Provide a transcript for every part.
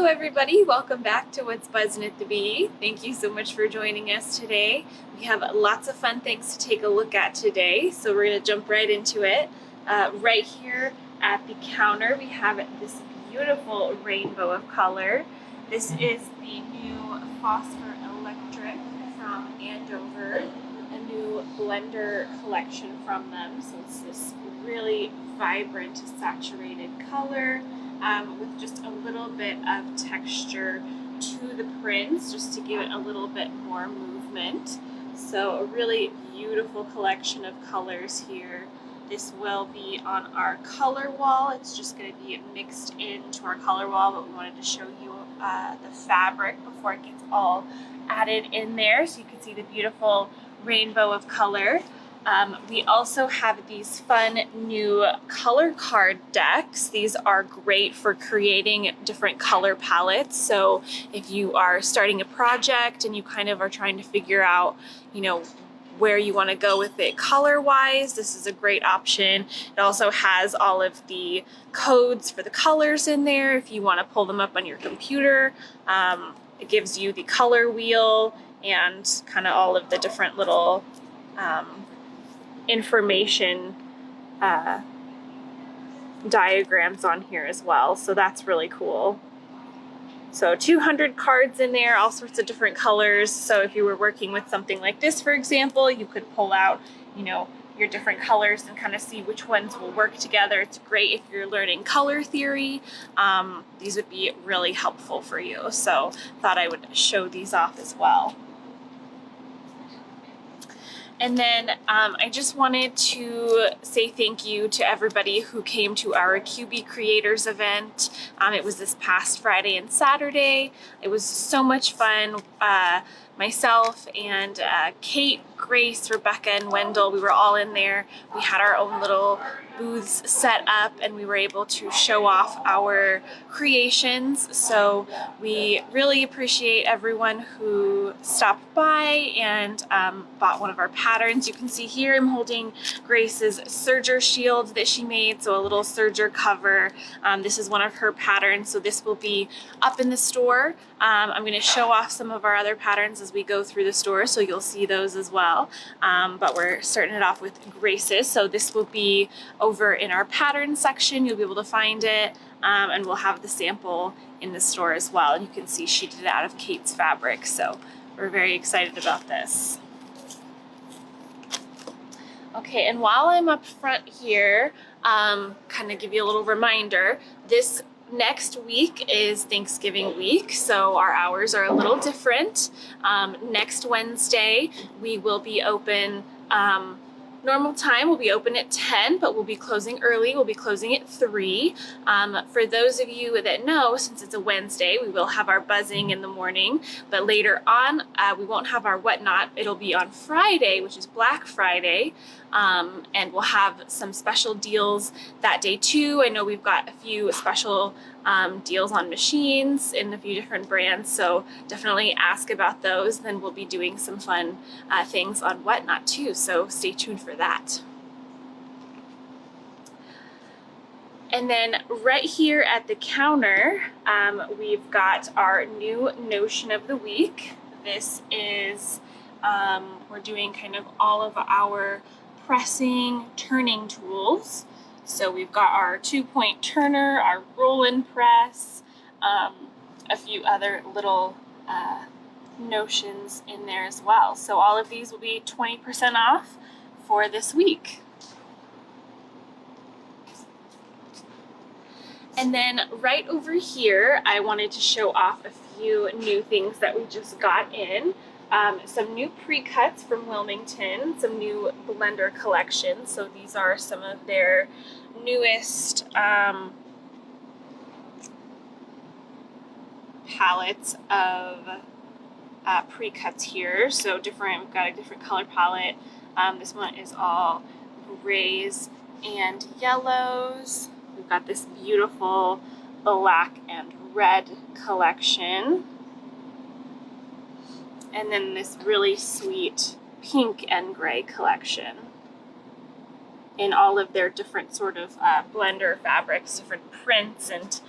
Hello everybody, welcome back to What's Buzzin' at the Bee. Thank you so much for joining us today. We have lots of fun things to take a look at today, so we're going to jump right into it. Right here at the counter we have this beautiful rainbow of color. This is the new Phosphor Electric from Andover, a new blender collection from them. So it's this really vibrant, saturated color. With just a little bit of texture to the prints, just to give it a little bit more movement. So a really beautiful collection of colors here. This will be on our color wall. It's just going to be mixed into our color wall, but we wanted to show you the fabric before it gets all added in there, so you can see the beautiful rainbow of color. We also have these fun new color card decks. These are great for creating different color palettes. So if you are starting a project and you kind of are trying to figure out, where you want to go with it color-wise, this is a great option. It also has all of the codes for the colors in there if you want to pull them up on your computer. It gives you the color wheel and kind of all of the different little information diagrams on here as well, so that's really cool. So 200 cards in there, all sorts of different colors. So if you were working with something like this, for example, you could pull out your different colors and kind of see which ones will work together. It's great if you're learning color theory. These would be really helpful for you, so thought I would show these off as well. And then I just wanted to say thank you to everybody who came to our QB Creators event. It was this past Friday and Saturday. It was so much fun. Myself and Kate, Grace, Rebecca, and Wendell, we were all in there. We had our own little booths set up and we were able to show off our creations. So we really appreciate everyone who stopped by and bought one of our patterns. You can see here I'm holding Grace's serger shield that she made, so a little serger cover. This is one of her patterns, so this will be up in the store. I'm going to show off some of our other patterns as we go through the store, so you'll see those as well. But we're starting it off with Grace's, so this will be over in our pattern section. You'll be able to find it, and we'll have the sample in the store as well. And you can see she did it out of Kate's fabric, so we're very excited about this. Okay, and while I'm up front here, kind of give you a little reminder, this next week is Thanksgiving week, so our hours are a little different. Next Wednesday, we will be open, normal time, we'll be open at 10, but we'll be closing early. We'll be closing at 3. For those of you that know, since it's a Wednesday, we will have our buzzing in the morning, but later on, we won't have our whatnot. It'll be on Friday, which is Black Friday, and we'll have some special deals that day too. I know we've got a few special deals on machines in a few different brands, so definitely ask about those. Then we'll be doing some fun things on whatnot too, so stay tuned for that. And then right here at the counter, we've got our new notion of the week. This is, we're doing kind of all of our pressing, turning tools. So we've got our 2-point turner, our roll-in press, a few other little notions in there as well. So all of these will be 20% off for this week. And then right over here, I wanted to show off a few new things that we just got in. Some new Precuts from Wilmington, some new blender collections. So these are some of their newest palettes of Precuts here. So different, we've got a different color palette. This one is all grays and yellows. We've got this beautiful black and red collection. And then this really sweet pink and gray collection in all of their different sort of blender fabrics, different prints and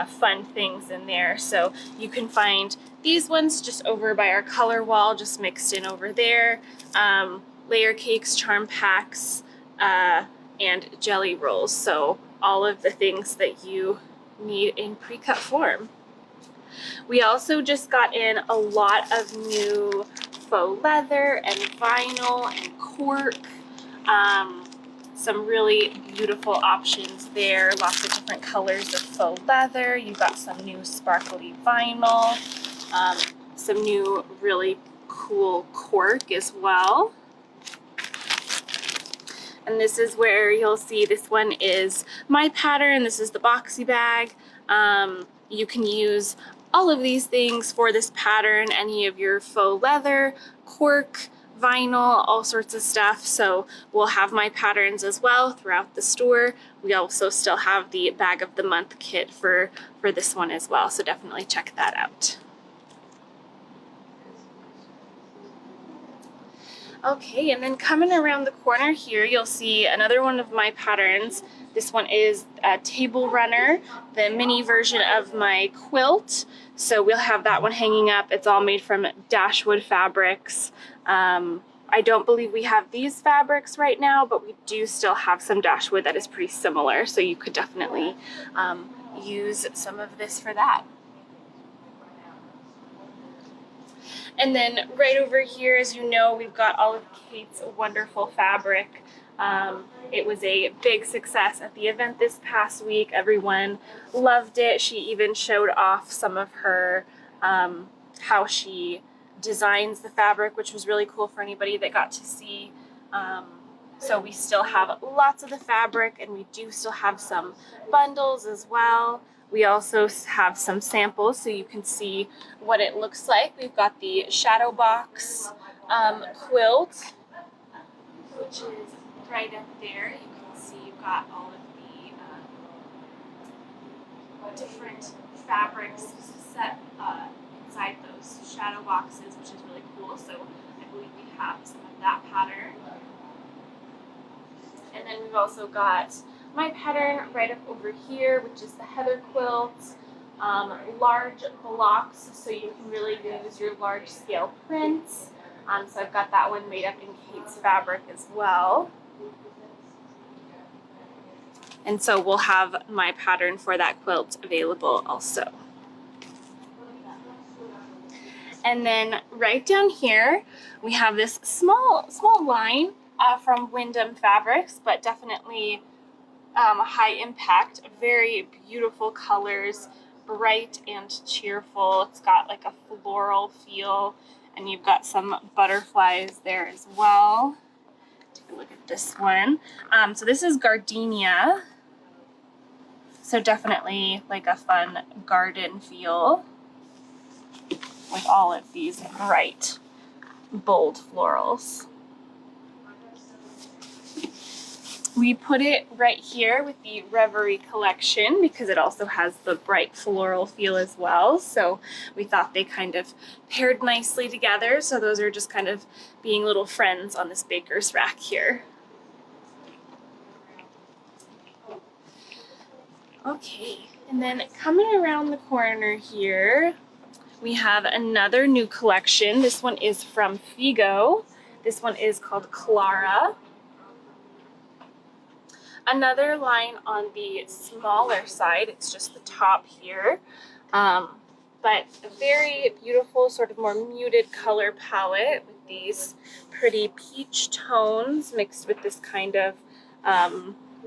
fun things in there. So you can find these ones just over by our color wall, just mixed in over there. Layer cakes, charm packs, and jelly rolls. So all of the things that you need in pre-cut form. We also just got in a lot of new faux leather and vinyl and cork. Some really beautiful options there. Lots of different colors of faux leather. You've got some new sparkly vinyl, some new really cool cork as well. And this is where you'll see this one is my pattern. This is the boxy bag. You can use all of these things for this pattern, any of your faux leather, cork, vinyl, all sorts of stuff. So we'll have my patterns as well throughout the store. We also still have the bag of the month kit for this one as well. So definitely check that out. Okay, and then coming around the corner here, you'll see another one of my patterns. This one is a table runner, the mini version of my quilt. So we'll have that one hanging up. It's all made from Dashwood Fabrics. I don't believe we have these fabrics right now, but we do still have some Dashwood that is pretty similar. So you could definitely use some of this for that. And then right over here, as you know, we've got all of Kate's wonderful fabric. It was a big success at the event this past week. Everyone loved it. She even showed off some of her, how she designs the fabric, which was really cool for anybody that got to see. So we still have lots of the fabric, and we do still have some bundles as well. We also have some samples so you can see what it looks like. We've got the shadow box quilt, which is right up there. You can see you've got all of the different fabrics set inside those shadow boxes, which is really cool. So I believe we have some of that pattern. And then we've also got my pattern right up over here, which is the heather quilt, large blocks, so you can really use your large scale prints. So I've got that one made up in Kate's fabric as well. And so we'll have my pattern for that quilt available also. And then right down here, we have this small line from Windam Fabrics, but definitely high impact, very beautiful colors, bright and cheerful. It's got like a floral feel, and you've got some butterflies there as well. Take a look at this one. So this is gardenia. So definitely like a fun garden feel with all of these bright, bold florals. We put it right here with the Reverie collection because it also has the bright floral feel as well. So we thought they kind of paired nicely together. So those are just kind of being little friends on this baker's rack here. Okay, and then coming around the corner here, we have another new collection. This one is from Figo. This one is called Clara. Another line on the smaller side, it's just the top here, but a very beautiful sort of more muted color palette with these pretty peach tones mixed with this kind of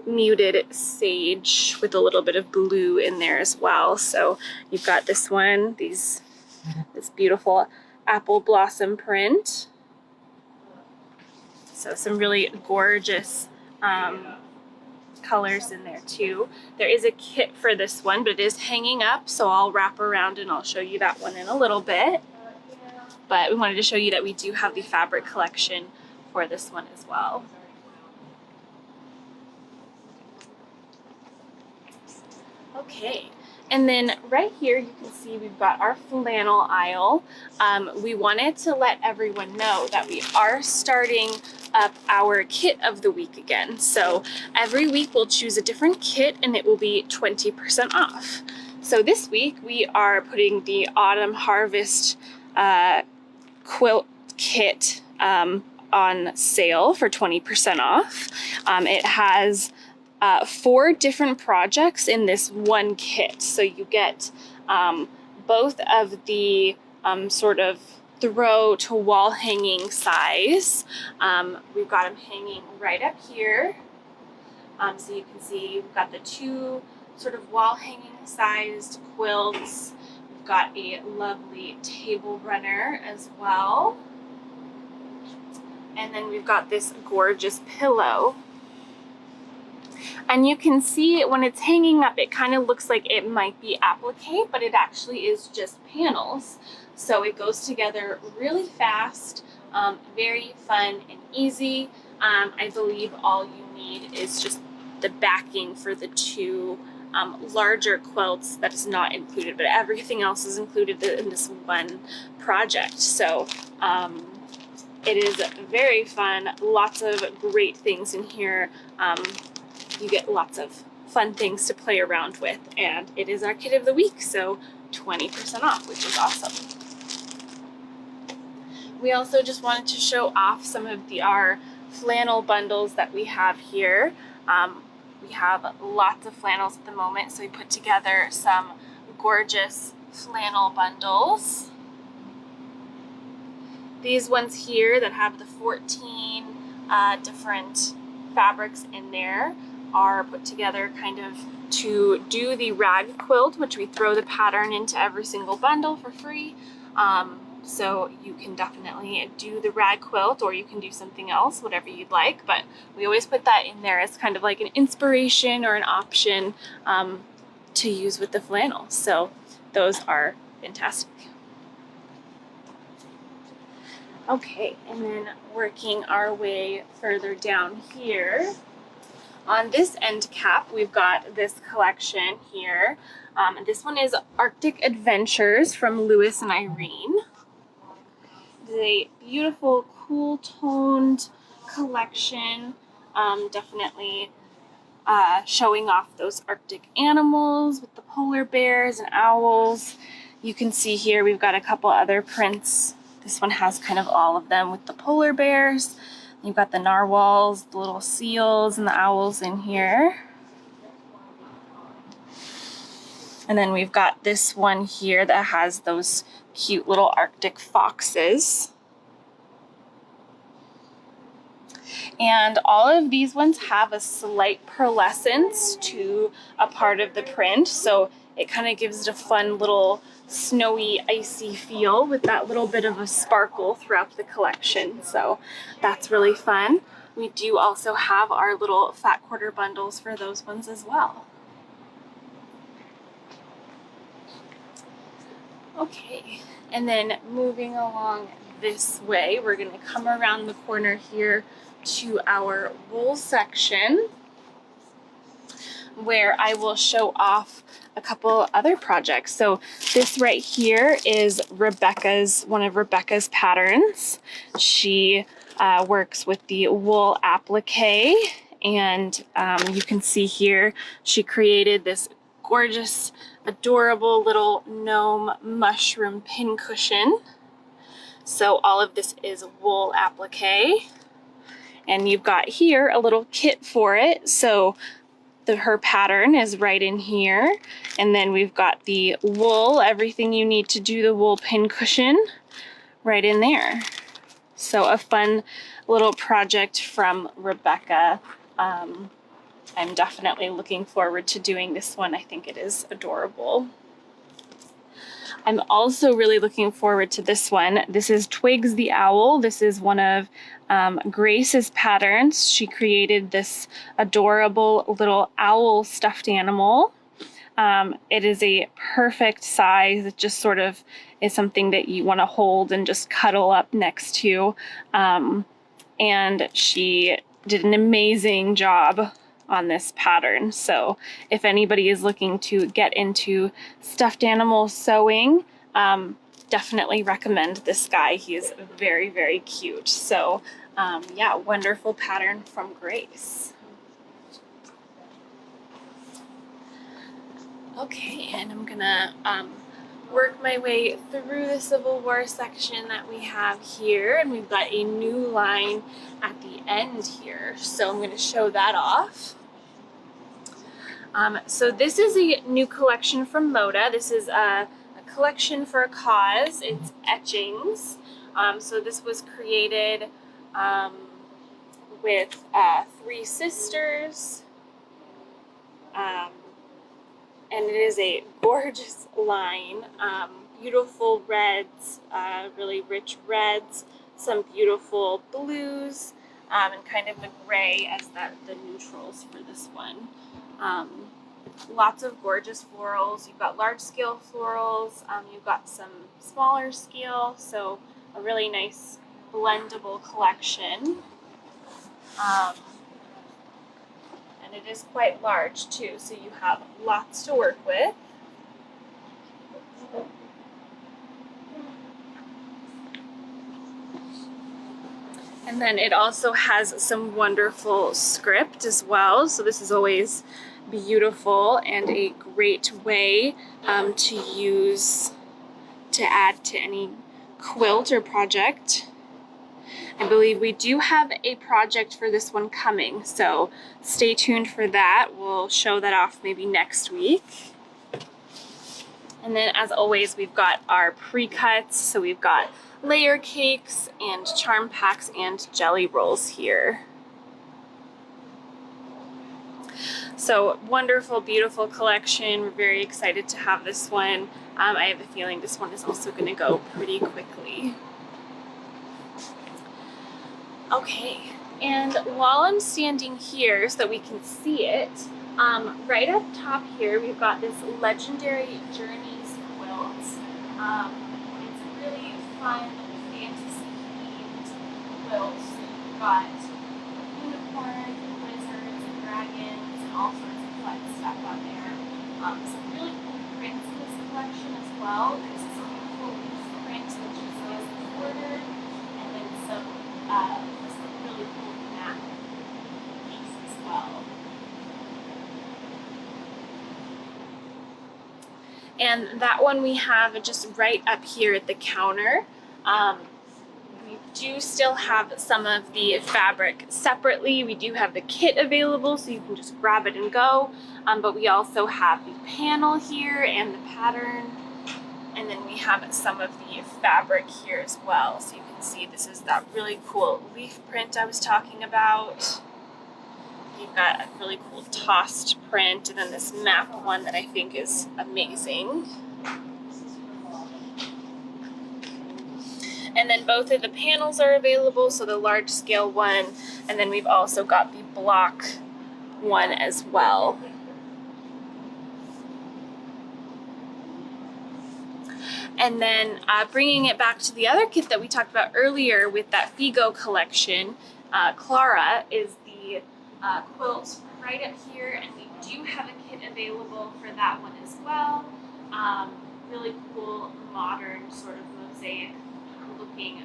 muted sage with a little bit of blue in there as well. So you've got this one, this beautiful apple blossom print. So some really gorgeous colors in there too. There is a kit for this one, but it is hanging up, so I'll wrap around and I'll show you that one in a little bit. But we wanted to show you that we do have the fabric collection for this one as well. Okay, and then right here you can see we've got our flannel aisle. We wanted to let everyone know that we are starting up our kit of the week again. So every week we'll choose a different kit and it will be 20% off. So this week we are putting the Autumn Harvest quilt kit on sale for 20% off. It has 4 different projects in this one kit. So you get both of the sort of throw to wall hanging size. We've got them hanging right up here. So you can see we've got the 2 sort of wall hanging sized quilts. We've got a lovely table runner as well. And then we've got this gorgeous pillow. And you can see when it's hanging up, it kind of looks like it might be applique, but it actually is just panels. So it goes together really fast, very fun and easy. I believe all you need is just the backing for the 2 larger quilts that is not included, but everything else is included in this one project. So it is very fun, lots of great things in here. You get lots of fun things to play around with, and it is our kit of the week, so 20% off, which is awesome. We also just wanted to show off some of our flannel bundles that we have here. We have lots of flannels at the moment, so we put together some gorgeous flannel bundles. These ones here that have the 14 different fabrics in there are put together kind of to do the rag quilt, which we throw the pattern into every single bundle for free. So you can definitely do the rag quilt, or you can do something else, whatever you'd like. But we always put that in there as kind of like an inspiration or an option to use with the flannel. So those are fantastic. Okay, and then working our way further down here, on this end cap, we've got this collection here. This one is Arctic Adventures from Lewis and Irene. It's a beautiful, cool toned collection, definitely showing off those Arctic animals with the polar bears and owls. You can see here we've got a couple other prints. This one has kind of all of them with the polar bears. You've got the narwhals, the little seals, and the owls in here. And then we've got this one here that has those cute little Arctic foxes. And all of these ones have a slight pearlescence to a part of the print, so it kind of gives it a fun little snowy, icy feel with that little bit of a sparkle throughout the collection. So that's really fun. We do also have our little fat quarter bundles for those ones as well. Okay, and then moving along this way, we're going to come around the corner here to our wool section, where I will show off a couple other projects. So this right here is one of Rebecca's patterns. She works with the wool applique, and you can see here she created this gorgeous, adorable little gnome mushroom pincushion. So all of this is wool applique, and you've got here a little kit for it. So her pattern is right in here, and then we've got the wool, everything you need to do the wool pincushion right in there. So a fun little project from Rebecca. I'm definitely looking forward to doing this one. I think it is adorable. I'm also really looking forward to this one. This is Twigs the Owl. This is one of Grace's patterns. She created this adorable little owl stuffed animal. It is a perfect size. It just sort of is something that you want to hold and just cuddle up next to. And she did an amazing job on this pattern. So if anybody is looking to get into stuffed animal sewing, definitely recommend this guy. He is very, very cute. So yeah, wonderful pattern from Grace. Okay, and I'm gonna work my way through the Civil War section that we have here, and we've got a new line at the end here, so I'm gonna show that off. So this is a new collection from Moda. This is a collection for a cause. It's etchings. So this was created with three sisters, and it is a gorgeous line. Beautiful reds, really rich reds, some beautiful blues, and kind of a gray as the neutrals for this one. Lots of gorgeous florals. You've got large scale florals, you've got some smaller scale, so a really nice blendable collection. And it is quite large too, so you have lots to work with. And then it also has some wonderful script as well, so this is always beautiful and a great way to use to add to any quilt or project. I believe we do have a project for this one coming, so stay tuned for that. We'll show that off maybe next week. And then as always, we've got our pre-cuts, so we've got layer cakes and charm packs and jelly rolls here. So wonderful, beautiful collection. We're very excited to have this one. I have a feeling this one is also going to go pretty quickly. Okay, and while I'm standing here so that we can see it, right up top here we've got this Legendary Journeys quilt. It's a really fun fantasy-themed quilt. So you've got unicorns, and wizards, and dragons, and all sorts of fun stuff on there. Some really cool prints in this collection as well. There's this beautiful leaf print which is bordered, and then some really cool map piece as well. And that one we have just right up here at the counter. We do still have some of the fabric separately. We do have the kit available, so you can just grab it and go. But we also have the panel here and the pattern. And then we have some of the fabric here as well. So you can see this is that really cool leaf print I was talking about. You've got a really cool tossed print, and then this map one that I think is amazing. And then both of the panels are available, so the large scale one, and then we've also got the block one as well. And then bringing it back to the other kit that we talked about earlier with that Figo collection, Clara is the quilt right up here, and we do have a kit available for that one as well. Really cool, modern, sort of mosaic looking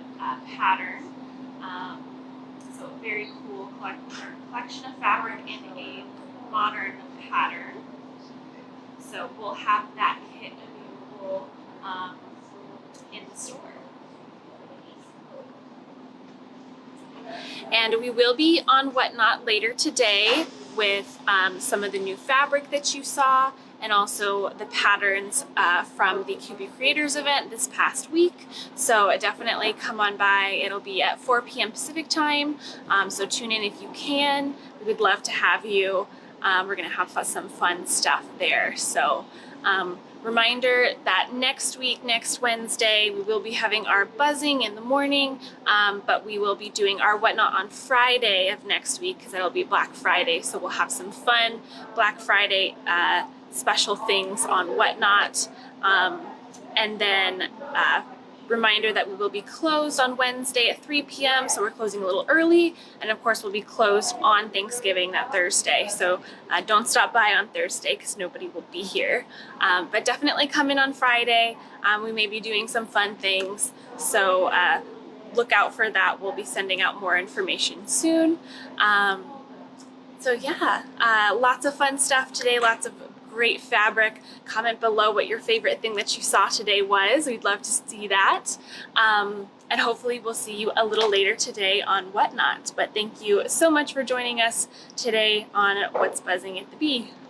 pattern. So a very cool collection of fabric in a modern pattern. So we'll have that kit available in the store. And we will be on Whatnot later today with some of the new fabric that you saw, and also the patterns from the QB Creators event this past week. So definitely come on by. It'll be at 4 p.m. Pacific time, so tune in if you can. We would love to have you. We're gonna have some fun stuff there. So reminder that next week, next Wednesday, we will be having our buzzing in the morning, but we will be doing our Whatnot on Friday of next week because it'll be Black Friday. So we'll have some fun Black Friday special things on Whatnot. And then reminder that we will be closed on Wednesday at 3 p.m. So we're closing a little early. And of course, we'll be closed on Thanksgiving that Thursday. So don't stop by on Thursday because nobody will be here. But definitely come in on Friday. We may be doing some fun things. So look out for that. We'll be sending out more information soon. So yeah, lots of fun stuff today. Lots of great fabric. Comment below what your favorite thing that you saw today was. We'd love to see that. And hopefully we'll see you a little later today on Whatnot. But thank you so much for joining us today on What's Buzzing at the Bee.